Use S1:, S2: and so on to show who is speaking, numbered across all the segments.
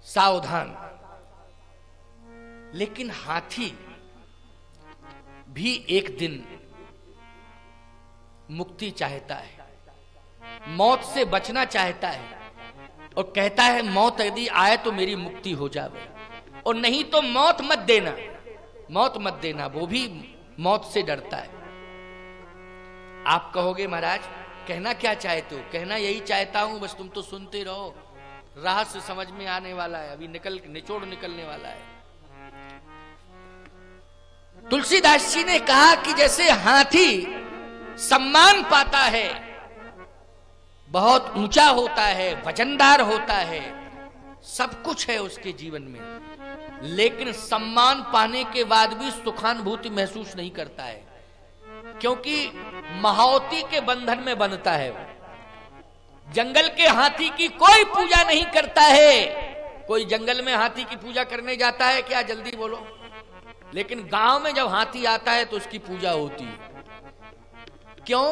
S1: सावधान। लेकिन हाथी भी एक दिन मुक्ति चाहता है, मौत से बचना चाहता है और कहता है मौत यदि आए तो मेरी मुक्ति हो जावे, और नहीं तो मौत मत देना, मौत मत देना। वो भी मौत से डरता है। आप कहोगे महाराज कहना क्या चाहते हो? कहना यही चाहता हूं बस तुम तो सुनते रहो, रहस्य समझ में आने वाला है, अभी निचोड़ निकलने वाला है। तुलसीदास जी ने कहा कि जैसे हाथी सम्मान पाता है, बहुत ऊंचा होता है, वजनदार होता है, सब कुछ है उसके जीवन में, लेकिन सम्मान पाने के बाद भी सुखानुभूति महसूस नहीं करता है, क्योंकि महावती के बंधन में बंधता है। जंगल के हाथी की कोई पूजा नहीं करता है। कोई जंगल में हाथी की पूजा करने जाता है क्या? जल्दी बोलो। लेकिन गांव में जब हाथी आता है तो उसकी पूजा होती है। क्यों?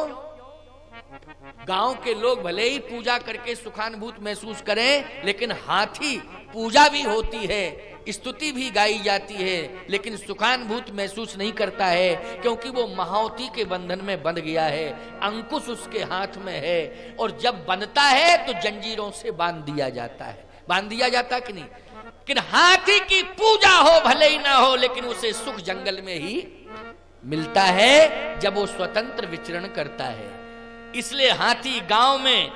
S1: गांव के लोग भले ही पूजा करके सुखानुभूत महसूस करें, लेकिन हाथी पूजा भी होती है, स्तुति भी गाई जाती है, लेकिन सुखानुभूत महसूस नहीं करता है, क्योंकि वो महावती के बंधन में बंध गया है, अंकुश उसके हाथ में है, और जब बंधता है तो जंजीरों से बांध दिया जाता है। बांध दिया जाता कि नहीं? लेकिन हाथी की पूजा हो भले ही ना हो, लेकिन उसे सुख जंगल में ही मिलता है जब वो स्वतंत्र विचरण करता है। इसलिए हाथी गांव में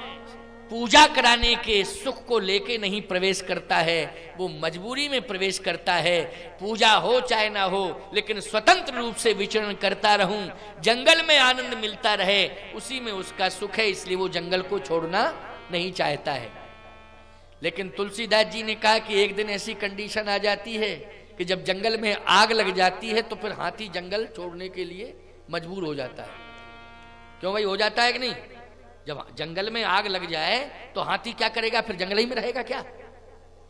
S1: पूजा कराने के सुख को लेके नहीं प्रवेश करता है, वो मजबूरी में प्रवेश करता है। पूजा हो चाहे ना हो, लेकिन स्वतंत्र रूप से विचरण करता रहूं, जंगल में आनंद मिलता रहे, उसी में उसका सुख है, इसलिए वो जंगल को छोड़ना नहीं चाहता है। लेकिन तुलसीदास जी ने कहा कि एक दिन ऐसी कंडीशन आ जाती है कि जब जंगल में आग लग जाती है तो फिर हाथी जंगल छोड़ने के लिए मजबूर हो जाता है। क्यों भाई, हो जाता है कि नहीं? जब जंगल में आग लग जाए तो हाथी क्या करेगा? फिर जंगल ही में रहेगा क्या?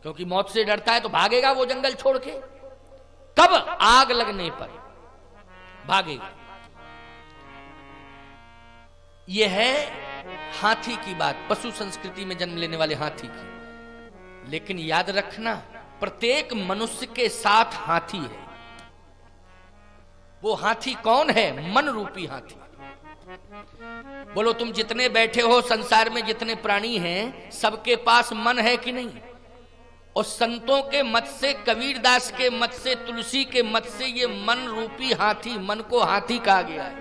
S1: क्योंकि मौत से डरता है तो भागेगा वो जंगल छोड़ के। कब? आग लगने पर भागेगा। यह है हाथी की बात, पशु संस्कृति में जन्म लेने वाले हाथी की। लेकिन याद रखना, प्रत्येक मनुष्य के साथ हाथी है। वो हाथी कौन है? मन रूपी हाथी। बोलो, तुम जितने बैठे हो संसार में, जितने प्राणी हैं, सबके पास मन है कि नहीं? और संतों के मत से, कबीरदास के मत से, तुलसी के मत से ये मन रूपी हाथी, मन को हाथी कहा गया है।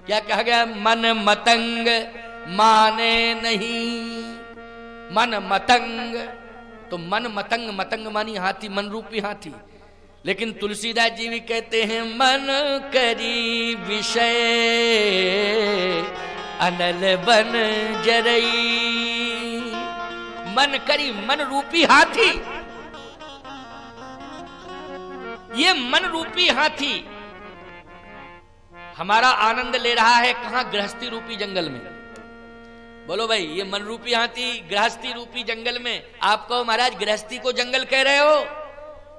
S1: क्या कहा गया? मन मतंग माने नहीं। मन मतंग, तो मन मतंग, मतंग मानी हाथी, मन रूपी हाथी। लेकिन तुलसीदास जी भी कहते हैं मन करी विषय अनल बन जरई। मन करी, मन रूपी हाथी, ये मन रूपी हाथी हमारा आनंद ले रहा है। कहां? गृहस्थी रूपी जंगल में। बोलो भाई, ये मन रूपी हाथी गृहस्थी रूपी जंगल में। आप कहो महाराज गृहस्थी को जंगल कह रहे हो?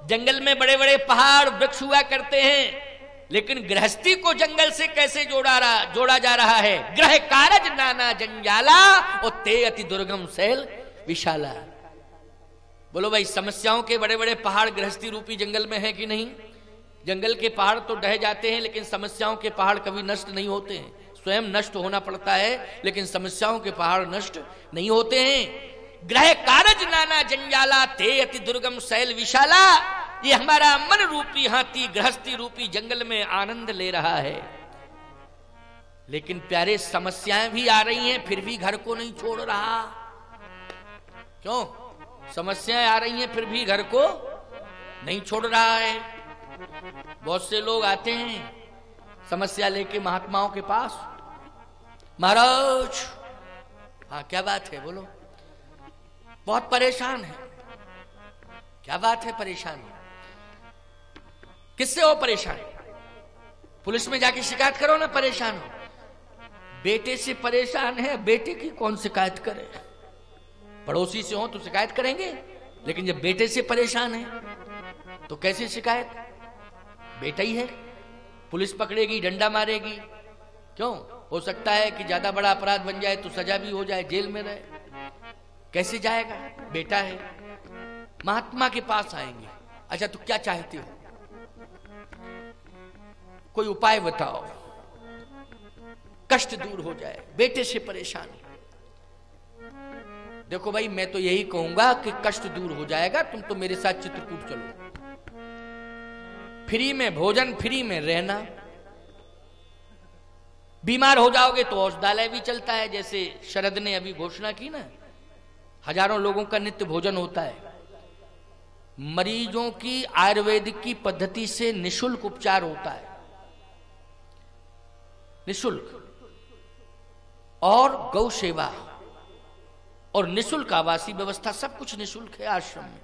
S1: जंगल में बड़े बड़े पहाड़ वृक्ष हुआ करते हैं, लेकिन गृहस्थी को जंगल से कैसे जोड़ा जा रहा है? ग्रह कारज नाना जंजाला और ते अति दुर्गम शैल विशाला। बोलो भाई, समस्याओं के बड़े बड़े पहाड़ गृहस्थी रूपी जंगल में है कि नहीं? जंगल के पहाड़ तो ढह जाते हैं, लेकिन समस्याओं के पहाड़ कभी नष्ट नहीं होते हैं। स्वयं नष्ट होना पड़ता है, लेकिन समस्याओं के पहाड़ नष्ट नहीं होते हैं। ग्रह कारज नाना जंजाला ते अति दुर्गम शैल विशाला। ये हमारा मन रूपी हाथी गृहस्थी रूपी जंगल में आनंद ले रहा है। लेकिन प्यारे, समस्याएं भी आ रही हैं, फिर भी घर को नहीं छोड़ रहा। क्यों? समस्याएं आ रही हैं फिर भी घर को नहीं छोड़ रहा है। बहुत से लोग आते हैं समस्या लेके महात्माओं के पास, महाराज हाँ क्या बात है? बोलो। बहुत परेशान है। क्या बात है परेशान? किससे हो परेशान? पुलिस में जाके शिकायत करो ना, परेशान हो। बेटे से परेशान है, बेटे की कौन शिकायत करे? पड़ोसी से हो तो शिकायत करेंगे, लेकिन जब बेटे से परेशान है तो कैसे शिकायत? बेटा ही है, पुलिस पकड़ेगी, डंडा मारेगी। क्यों? हो सकता है कि ज्यादा बड़ा अपराध बन जाए तो सजा भी हो जाए, जेल में रहे। कैसे जाएगा? बेटा है। महात्मा के पास आएंगे, अच्छा तो क्या चाहते हो, कोई उपाय बताओ, कष्ट दूर हो जाए, बेटे से परेशानी। देखो भाई, मैं तो यही कहूंगा कि कष्ट दूर हो जाएगा, तुम तो मेरे साथ चित्रकूट चलो, फ्री में भोजन, फ्री में रहना। बीमार हो जाओगे तो औषधालय भी चलता है, जैसे शरद ने अभी घोषणा की ना, हजारों लोगों का नित्य भोजन होता है। मरीजों की आयुर्वेदिक की पद्धति से निशुल्क उपचार होता है, निशुल्क, और गौ सेवा और निशुल्क आवासीय व्यवस्था, सब कुछ निशुल्क है आश्रम में।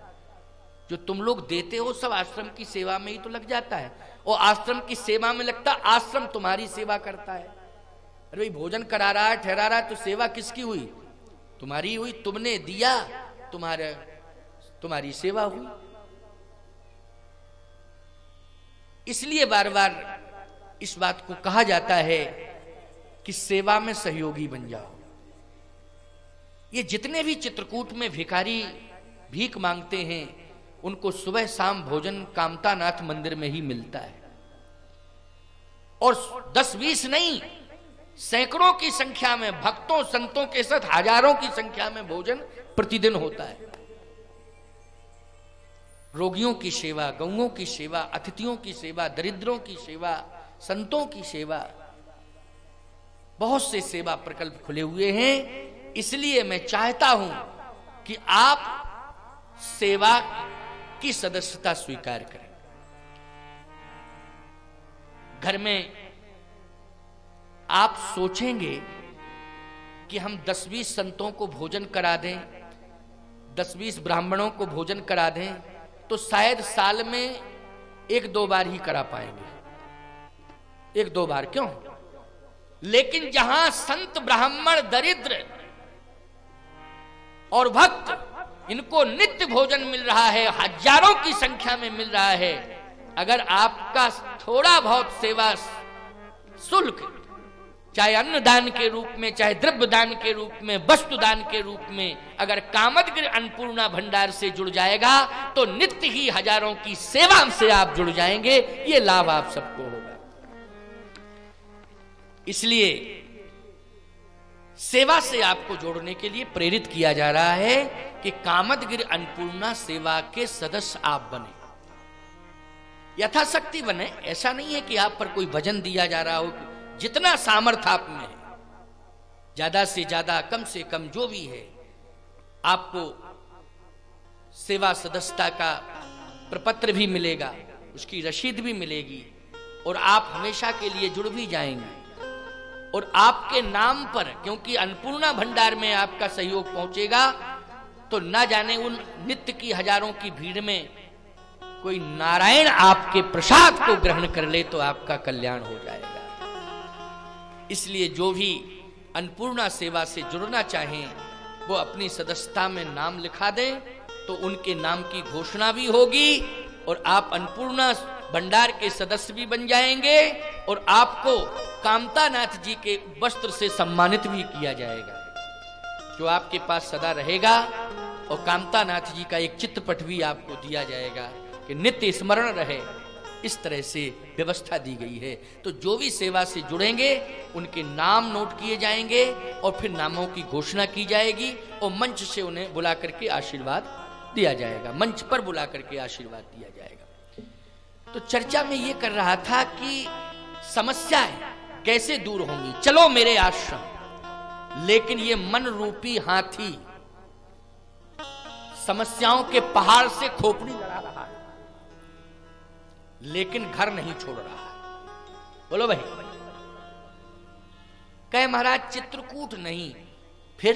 S1: जो तुम लोग देते हो सब आश्रम की सेवा में ही तो लग जाता है, और आश्रम की सेवा में लगता, आश्रम तुम्हारी सेवा करता है। अरे भाई, भोजन करा रहा है, ठहरा रहा है, तो सेवा किसकी हुई? तुम्हारी हुई, तुमने दिया, तुम्हारी सेवा हुई। इसलिए बार बार इस बात को कहा जाता है कि सेवा में सहयोगी बन जाओ। ये जितने भी चित्रकूट में भिखारी भीख मांगते हैं, उनको सुबह शाम भोजन कामतानाथ मंदिर में ही मिलता है, और 10-20 नहीं, सैकड़ों की संख्या में भक्तों संतों के साथ हजारों की संख्या में भोजन प्रतिदिन होता है। रोगियों की सेवा, गौओं की सेवा, अतिथियों की सेवा, दरिद्रों की सेवा, संतों की सेवा, बहुत से सेवा प्रकल्प खुले हुए हैं। इसलिए मैं चाहता हूं कि आप सेवा की सदस्यता स्वीकार करें। घर में आप सोचेंगे कि हम 10-20 संतों को भोजन करा दें, 10-20 ब्राह्मणों को भोजन करा दें, तो शायद साल में 1-2 बार ही करा पाएंगे, 1-2 बार, क्यों? लेकिन जहां संत ब्राह्मण दरिद्र और भक्त, इनको नित्य भोजन मिल रहा है, हजारों की संख्या में मिल रहा है, अगर आपका थोड़ा बहुत सेवा शुल्क, चाहे अन्न दान के रूप में, चाहे द्रव्य दान के रूप में, वस्तु दान के रूप में, अगर कामदगिरि अन्नपूर्णा भंडार से जुड़ जाएगा, तो नित्य ही हजारों की सेवा से आप जुड़ जाएंगे। ये लाभ आप सबको होगा। इसलिए सेवा से आपको जोड़ने के लिए प्रेरित किया जा रहा है कि कामदगिरि अन्नपूर्णा सेवा के सदस्य आप बने, यथाशक्ति बने। ऐसा नहीं है कि आप पर कोई वजन दिया जा रहा हो, जितना सामर्थ्य आप में है, ज्यादा से ज्यादा, कम से कम, जो भी है, आपको सेवा सदस्यता का प्रपत्र भी मिलेगा, उसकी रसीद भी मिलेगी, और आप हमेशा के लिए जुड़ भी जाएंगे। और आपके नाम पर, क्योंकि अन्नपूर्णा भंडार में आपका सहयोग पहुंचेगा, तो ना जाने उन नित्य की हजारों की भीड़ में कोई नारायण आपके प्रसाद को ग्रहण कर ले, तो आपका कल्याण हो जाएगा। इसलिए जो भी अन्नपूर्णा सेवा से जुड़ना चाहें, वो अपनी सदस्यता में नाम लिखा दें, तो उनके नाम की घोषणा भी होगी, और आप अन्नपूर्णा भंडार के सदस्य भी बन जाएंगे, और आपको कामतानाथ जी के वस्त्र से सम्मानित भी किया जाएगा, जो आपके पास सदा रहेगा। और कामतानाथ जी का एक चित्रपट भी आपको दिया जाएगा कि नित्य स्मरण रहे। इस तरह से व्यवस्था दी गई है। तो जो भी सेवा से जुड़ेंगे, उनके नाम नोट किए जाएंगे, और फिर नामों की घोषणा की जाएगी, और मंच से उन्हें बुला करके आशीर्वाद दिया जाएगा, मंच पर बुला करके आशीर्वाद दिया जाएगा। तो चर्चा में ये कर रहा था कि समस्याएं कैसे दूर होंगी। चलो मेरे आश्रम, लेकिन ये मन रूपी हाथी समस्याओं के पहाड़ से खोपड़ी लड़ा रहा है, लेकिन घर नहीं छोड़ रहा है। बोलो भाई। कहे महाराज चित्रकूट नहीं, फिर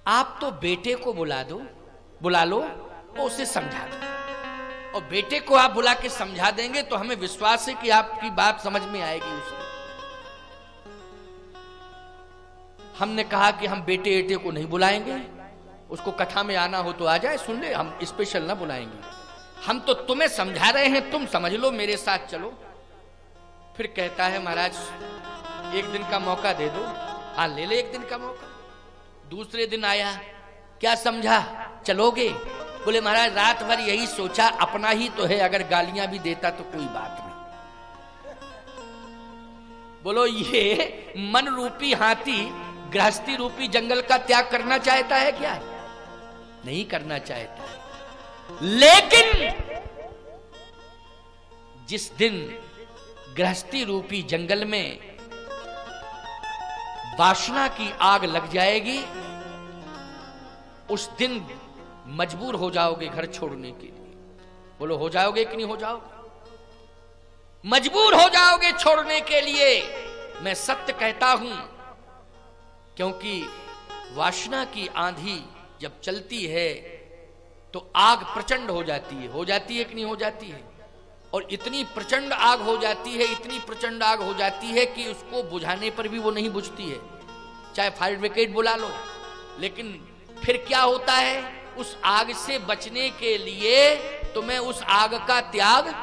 S1: आप तो बेटे को बुला लो और उसे समझा दो, और बेटे को आप बुला के समझा देंगे तो हमें विश्वास है कि आपकी बात समझ में आएगी उसको। हमने कहा कि हम बेटे को नहीं बुलाएंगे, उसको कथा में आना हो तो आ जाए, सुन ले, हम स्पेशल ना बुलाएंगे। हम तो तुम्हें समझा रहे हैं, तुम समझ लो, मेरे साथ चलो। फिर कहता है महाराज 1 दिन का मौका दे दो। हाँ ले ले 1 दिन का मौका। दूसरे दिन आया, क्या समझा? चलोगे? बोले महाराज रात भर यही सोचा, अपना ही तो है, अगर गालियां भी देता तो कोई बात नहीं। बोलो ये मन रूपी हाथी गृहस्थी रूपी जंगल का त्याग करना चाहता है क्या? नहीं करना चाहता है। लेकिन जिस दिन गृहस्थी रूपी जंगल में वासना की आग लग जाएगी, उस दिन मजबूर हो जाओगे घर छोड़ने के लिए। बोलो हो जाओगे कि नहीं हो जाओगे? मजबूर हो जाओगे छोड़ने के लिए। मैं सत्य कहता हूं, क्योंकि वासना की आंधी जब चलती है तो आग प्रचंड हो जाती है कि नहीं हो जाती है? और इतनी प्रचंड आग हो जाती है, इतनी प्रचंड आग हो जाती है कि उसको बुझाने पर भी वो नहीं बुझती है, चाहे फायर ब्रिगेड बुला लो। लेकिन फिर क्या होता है, उस आग से बचने के लिए तुम्हें उस आग का त्याग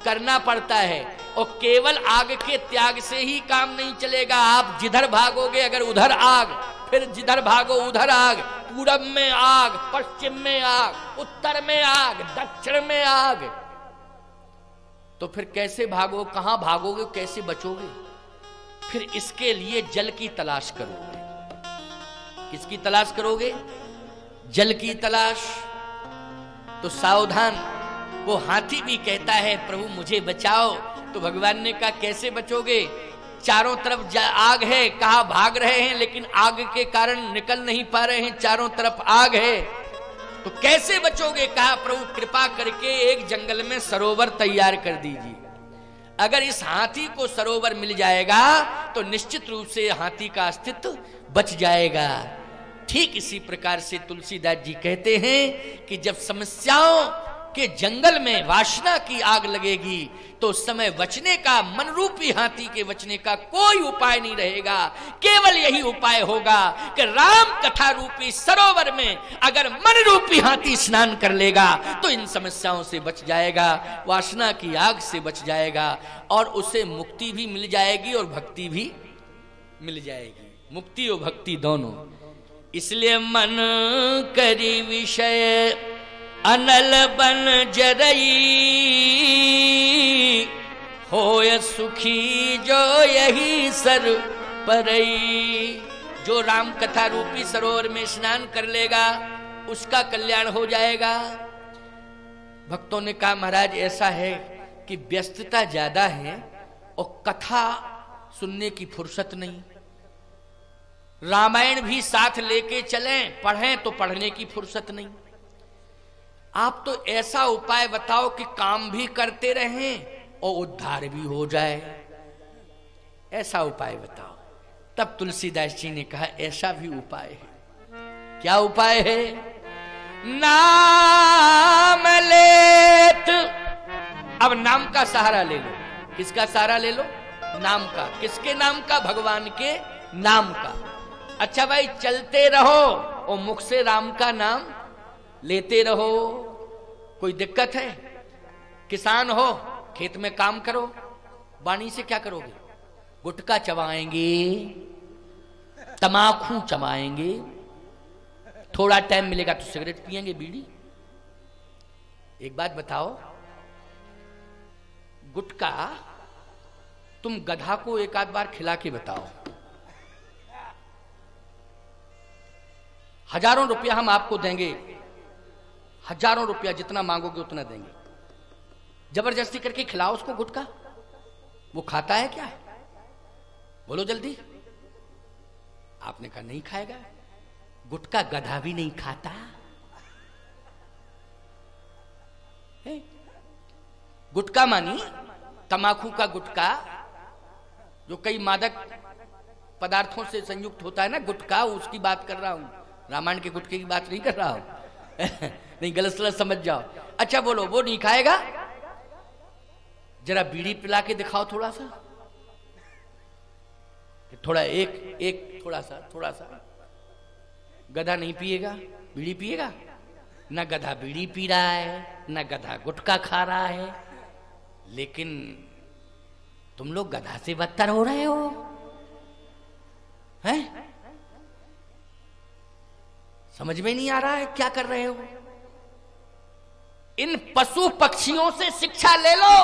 S1: करना पड़ता है। और केवल आग के त्याग से ही काम नहीं चलेगा। आप जिधर भागोगे अगर उधर आग, फिर जिधर भागो उधर आग, पूरब में आग, पश्चिम में आग, उत्तर में आग, दक्षिण में आग, तो फिर कैसे भागो, कहां भागोगे, कैसे बचोगे? फिर इसके लिए जल की तलाश करोगे। किसकी तलाश करोगे? जल की तलाश। तो सावधान। वो हाथी भी कहता है प्रभु मुझे बचाओ, तो भगवान ने कहा कैसे बचोगे? चारों तरफ आग है, कहा भाग रहे हैं लेकिन आग के कारण निकल नहीं पा रहे हैं, चारों तरफ आग है, तो कैसे बचोगे? कहा प्रभु कृपा करके एक जंगल में सरोवर तैयार कर दीजिए। अगर इस हाथी को सरोवर मिल जाएगा तो निश्चित रूप से हाथी का अस्तित्व बच जाएगा। ठीक इसी प्रकार से तुलसीदास जी कहते हैं कि जब समस्याओं के जंगल में वासना की आग लगेगी तो उस समय बचने का, मन रूपी हाथी के बचने का कोई उपाय नहीं रहेगा। केवल यही उपाय होगा कि राम कथा रूपी सरोवर में अगर मन रूपी हाथी स्नान कर लेगा तो इन समस्याओं से बच जाएगा, वासना की आग से बच जाएगा, और उसे मुक्ति भी मिल जाएगी और भक्ति भी मिल जाएगी। मुक्ति और भक्ति दोनों। इसलिए मन करी विषय अनल बन जरई, होय सुखी जो यही सर परई। जो राम कथा रूपी सरोवर में स्नान कर लेगा उसका कल्याण हो जाएगा। भक्तों ने कहा महाराज ऐसा है कि व्यस्तता ज्यादा है और कथा सुनने की फुर्सत नहीं, रामायण भी साथ लेके चलें, पढ़ें तो पढ़ने की फुर्सत नहीं। आप तो ऐसा उपाय बताओ कि काम भी करते रहें और उद्धार भी हो जाए, ऐसा उपाय बताओ। तब तुलसीदास जी ने कहा ऐसा भी उपाय है। क्या उपाय है? नाम लेत। अब नाम का सहारा ले लो। किसका सहारा ले लो? नाम का। किसके नाम का? भगवान के नाम का। अच्छा भाई चलते रहो और मुख से राम का नाम लेते रहो, कोई दिक्कत है? किसान हो, खेत में काम करो, वाणी से क्या करोगे? गुटखा चबाएंगे, तमाकू चबाएंगे, थोड़ा टाइम मिलेगा तो सिगरेट पिएंगे, बीड़ी। एक बात बताओ, गुटखा तुम गधा को एक आध बार खिला के बताओ, हजारों रुपया हम आपको देंगे, हजारों रुपया जितना मांगोगे उतना देंगे, जबरदस्ती करके खिलाओ उसको गुटखा। वो खाता है क्या? बोलो जल्दी। आपने कहा नहीं खाएगा। गुटखा गधा भी नहीं खाता है? गुटखा मानी तमाकू का गुटखा, जो कई मादक पदार्थों से संयुक्त होता है ना गुटखा, उसकी बात कर रहा हूं, रामायण के गुटखे की बात नहीं कर रहा हूं। नहीं गलत सलत समझ जाओ। अच्छा बोलो वो नहीं खाएगा? जरा बीड़ी पिला के दिखाओ थोड़ा सा, थोड़ा एक थोड़ा सा। गधा नहीं पिएगा, बीड़ी पिएगा? ना गधा बीड़ी पी रहा है, ना गधा गुटखा खा रहा है, लेकिन तुम लोग गधा से बदतर हो रहे हो हैं? समझ में नहीं आ रहा है क्या कर रहे हो? इन पशु पक्षियों से शिक्षा ले लो,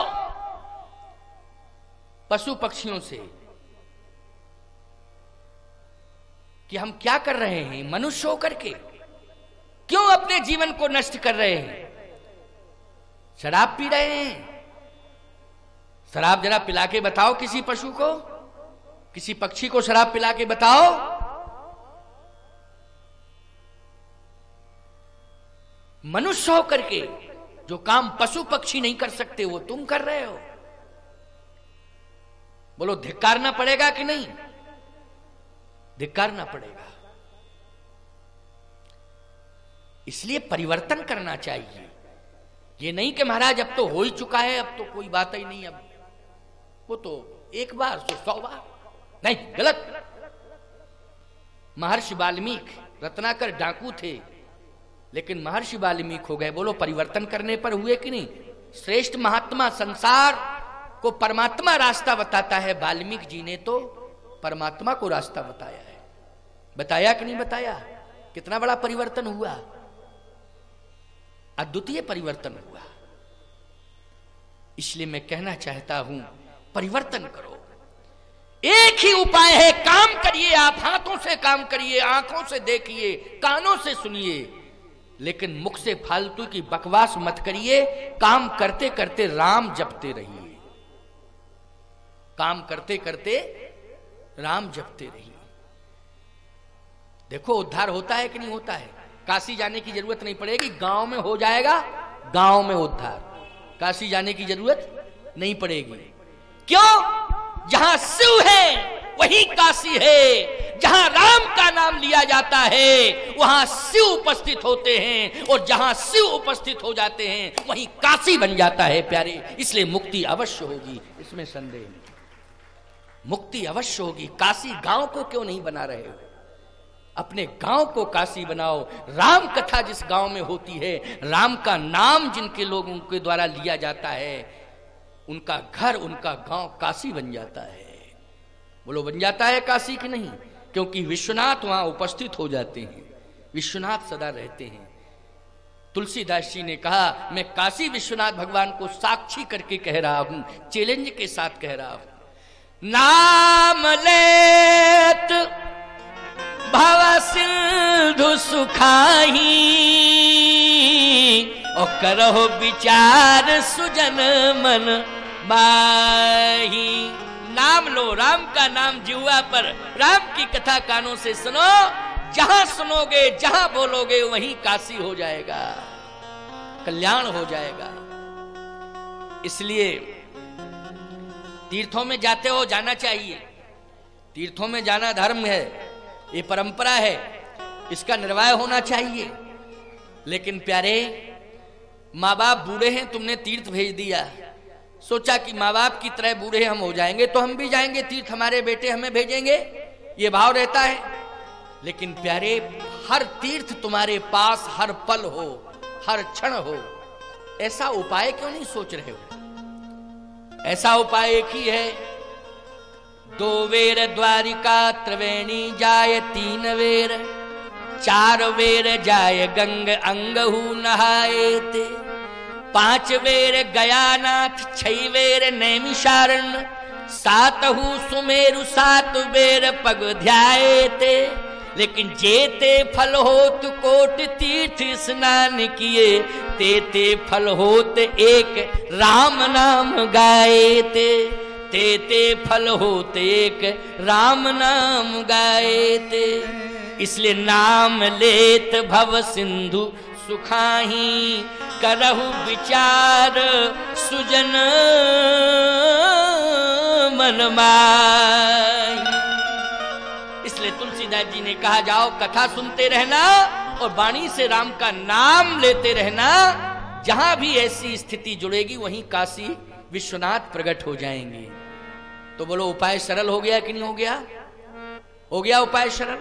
S1: पशु पक्षियों से, कि हम क्या कर रहे हैं मनुष्य होकर के, क्यों अपने जीवन को नष्ट कर रहे हैं? शराब पी रहे हैं। शराब जरा पिला के बताओ किसी पशु को, किसी पक्षी को शराब पिला के बताओ। मनुष्य होकर के जो काम पशु पक्षी नहीं कर सकते वो तुम कर रहे हो। बोलो धिक्कारना पड़ेगा कि नहीं? धिक्कारना पड़ेगा। इसलिए परिवर्तन करना चाहिए। ये नहीं कि महाराज अब तो हो ही चुका है, अब तो कोई बात ही नहीं, अब वो तो एक बार तो 100 बार, नहीं, गलत। महर्षि वाल्मीकि रत्नाकर डाकू थे, लेकिन महर्षि वाल्मीकि हो गए। बोलो परिवर्तन करने पर हुए कि नहीं? श्रेष्ठ महात्मा, संसार को परमात्मा रास्ता बताता है, वाल्मीकि जी ने तो परमात्मा को रास्ता बताया है। बताया कि नहीं बताया? कितना बड़ा परिवर्तन हुआ, अद्वितीय परिवर्तन हुआ। इसलिए मैं कहना चाहता हूं परिवर्तन करो। एक ही उपाय है, काम करिए। आप हाथों से काम करिए, आंखों से देखिए, कानों से सुनिए, लेकिन मुख से फालतू की बकवास मत करिए। काम करते करते राम जपते रहिए, काम करते करते राम जपते रहिए। देखो उद्धार होता है कि नहीं होता है। काशी जाने की जरूरत नहीं पड़ेगी, गांव में हो जाएगा, गांव में उद्धार। काशी जाने की जरूरत नहीं पड़ेगी। क्यों? जहां शिव है वहीं काशी है। जहां राम का नाम लिया जाता है वहां शिव उपस्थित होते हैं, और जहां शिव उपस्थित हो जाते हैं वहीं काशी बन जाता है प्यारे। इसलिए मुक्ति अवश्य होगी, इसमें संदेह नहीं, मुक्ति अवश्य होगी। काशी गांव को क्यों नहीं बना रहे हो? अपने गांव को काशी बनाओ। राम कथा जिस गांव में होती है, राम का नाम जिनके लोगों के द्वारा लिया जाता है, उनका घर, उनका गांव काशी बन जाता है। बोलो बन जाता है काशी कि नहीं? क्योंकि विश्वनाथ वहां उपस्थित हो जाते हैं, विश्वनाथ सदा रहते हैं। तुलसीदास जी ने कहा, मैं काशी विश्वनाथ भगवान को साक्षी करके कह रहा हूं, चैलेंज के साथ कह रहा हूं। नाम लेत भव सिंधु सुखाही, और करहो विचार सुजन मन बाही। नाम लो, राम का नाम जिह्वा पर, राम की कथा कानों से सुनो। जहां सुनोगे, जहां बोलोगे वहीं काशी हो जाएगा, कल्याण हो जाएगा। इसलिए तीर्थों में जाते हो, जाना चाहिए। तीर्थों में जाना धर्म है, ये परंपरा है, इसका निर्वाह होना चाहिए। लेकिन प्यारे, माँ बाप बूढ़े हैं, तुमने तीर्थ भेज दिया, सोचा कि माँ बाप की तरह बूढ़े हम हो जाएंगे तो हम भी जाएंगे तीर्थ, हमारे बेटे हमें भेजेंगे, ये भाव रहता है। लेकिन प्यारे, हर तीर्थ तुम्हारे पास हर पल हो, हर क्षण हो, ऐसा उपाय क्यों नहीं सोच रहे हो? ऐसा उपाय एक ही है, 2 वेर द्वारिका त्रिवेणी जाय, 3 वेर 4 वेर जाय गंग अंगहु नहाएते, 5 वेर गयानाथ, 6 वेर नैमिषारण्य, 7 सुमेरु 7 वेर पग ध्याएते। लेकिन जेते फल होत कोट तीर्थ स्नान किए, तेते फल होत एक राम नाम गाएते, तेते फल होते एक राम नाम गाएते। इसलिए नाम लेत भव सिंधु सुखाही, करहु विचार सुजन मन माही। इसलिए तुलसीदास जी ने कहा, जाओ कथा सुनते रहना और वाणी से राम का नाम लेते रहना। जहां भी ऐसी स्थिति जुड़ेगी वहीं काशी विश्वनाथ प्रकट हो जाएंगे। तो बोलो उपाय सरल हो गया कि नहीं हो गया? हो गया उपाय सरल।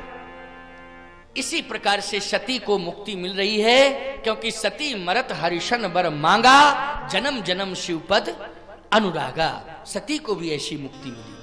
S1: इसी प्रकार से सती को मुक्ति मिल रही है, क्योंकि सती मरत हरिशन बर मांगा, जन्म जन्म शिवपद अनुरागा। सती को भी ऐसी मुक्ति मिली।